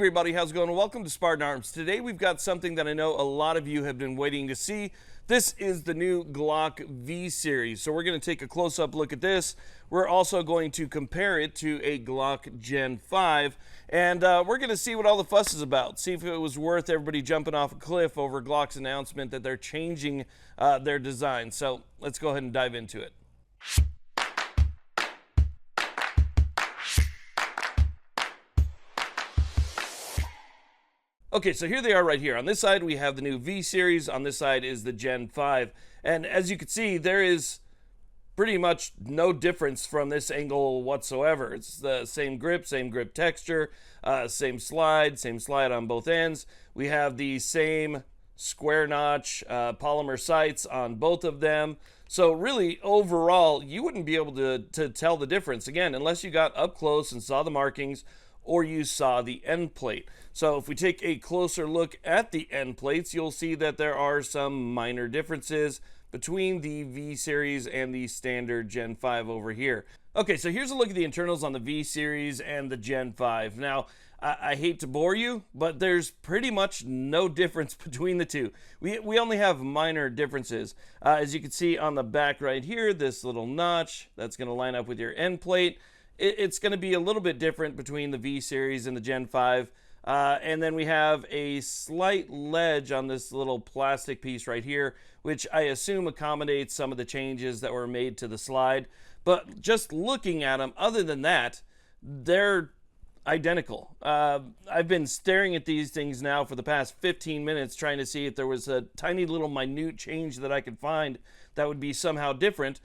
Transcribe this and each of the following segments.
everybody, how's it going? Welcome to Spartan Arms. Today we've got something that I know a lot of you have been waiting to see. This is the new Glock V Series. So we're going to take a close-up look at this. We're also going to compare it to a Glock Gen 5. And we're going to see what all the fuss is about. See if it was worth everybody jumping off a cliff over Glock's announcement that they're changing their design. So let's go ahead and dive into it. Okay, so here they are right here. On this side, we have the new V Series. On this side is the Gen 5. And as you can see, there is pretty much no difference from this angle whatsoever. It's the same grip texture, same slide on both ends. We have the same square notch polymer sights on both of them. So really, overall, you wouldn't be able to tell the difference, again, unless you got up close and saw the markings or you saw the end plate. So if we take a closer look at the end plates, you'll see that there are some minor differences between the V Series and the standard Gen 5 over here. Okay, so here's a look at the internals on the V Series and the Gen 5. Now, I hate to bore you, but there's pretty much no difference between the two. We only have minor differences. As you can see on the back right here, this little notch, that's going to line up with your end plate. It's going to be a little bit different between the V Series and the Gen 5. And then we have a slight ledge on this little plastic piece right here, which I assume accommodates some of the changes that were made to the slide. But just looking at them, other than that, they're identical. I've been staring at these things now for the past 15 minutes trying to see if there was a tiny little minute change that I could find that would be somehow different.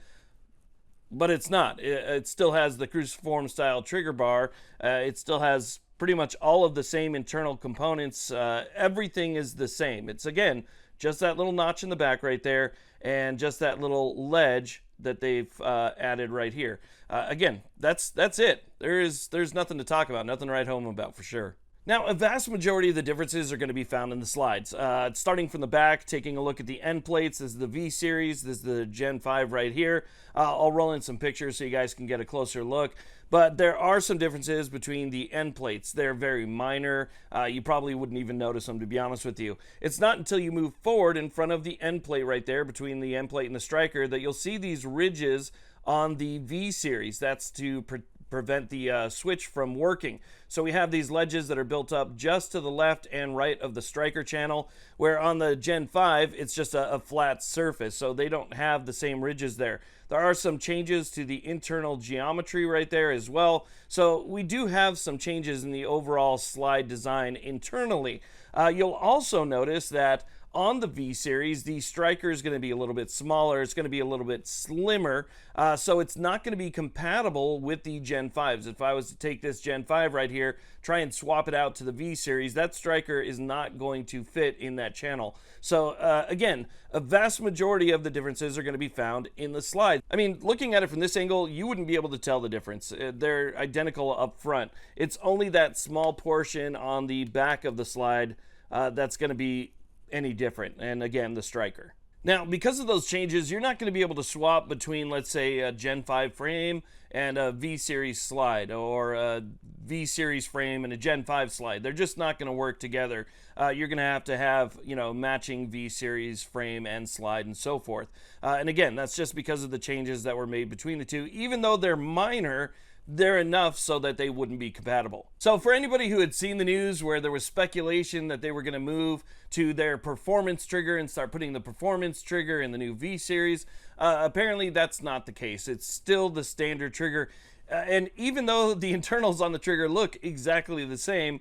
But it's not. It still has the cruciform style trigger bar. It still has pretty much all of the same internal components. Everything is the same. It's, again, just that little notch in the back right there and just that little ledge that they've added right here. Again, that's it. There's nothing to talk about, nothing to write home about for sure. Now, a vast majority of the differences are going to be found in the slides. Starting from the back, taking a look at the end plates. This is the V Series. This is the Gen 5 right here. I'll roll in some pictures so you guys can get a closer look. But there are some differences between the end plates. They're very minor. You probably wouldn't even notice them, to be honest with you. It's not until you move forward in front of the end plate right there, between the end plate and the striker, that you'll see these ridges on the V Series. That's to prevent the switch from working. So we have these ledges that are built up just to the left and right of the striker channel, where on the Gen 5 it's just a flat surface, so they don't have the same ridges there. There are some changes to the internal geometry right there as well, so we do have some changes in the overall slide design internally. You'll also notice that on the V Series, the striker is going to be a little bit smaller. It's going to be a little bit slimmer, so it's not going to be compatible with the Gen 5s. If I was to take this Gen 5 right here, try and swap it out to the V Series, that striker is not going to fit in that channel. So again, a vast majority of the differences are going to be found in the slide. I mean, looking at it from this angle, you wouldn't be able to tell the difference. They're identical up front. It's only that small portion on the back of the slide that's going to be any different, and again, the striker. Now, because of those changes, you're not going to be able to swap between, let's say, a Gen 5 frame and a V Series slide, or a V Series frame and a Gen 5 slide. They're just not going to work together. You're going to have, matching V Series frame and slide and so forth. And again, that's just because of the changes that were made between the two. Even though they're minor, they're enough so that they wouldn't be compatible. So for anybody who had seen the news where there was speculation that they were going to move to their performance trigger and start putting the performance trigger in the new V Series, apparently that's not the case. It's still the standard trigger. And even though the internals on the trigger look exactly the same,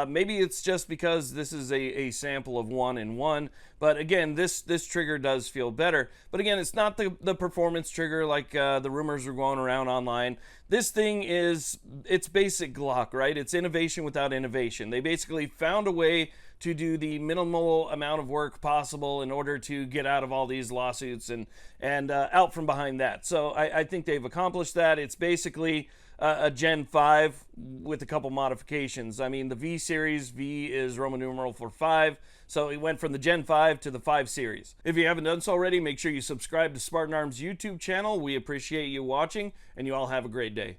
maybe it's just because this is a sample of 1-in-1. But again, this trigger does feel better. But again, it's not the performance trigger like the rumors were going around online. This thing it's basic Glock, right? It's innovation without innovation. They basically found a way to do the minimal amount of work possible in order to get out of all these lawsuits and out from behind that. So I think they've accomplished that. It's basically a Gen 5 with a couple modifications. I mean, the V Series, V is Roman numeral for 5, so it went from the Gen 5 to the 5 Series. If you haven't done so already, make sure you subscribe to Spartan Arms YouTube channel. We appreciate you watching, and you all have a great day.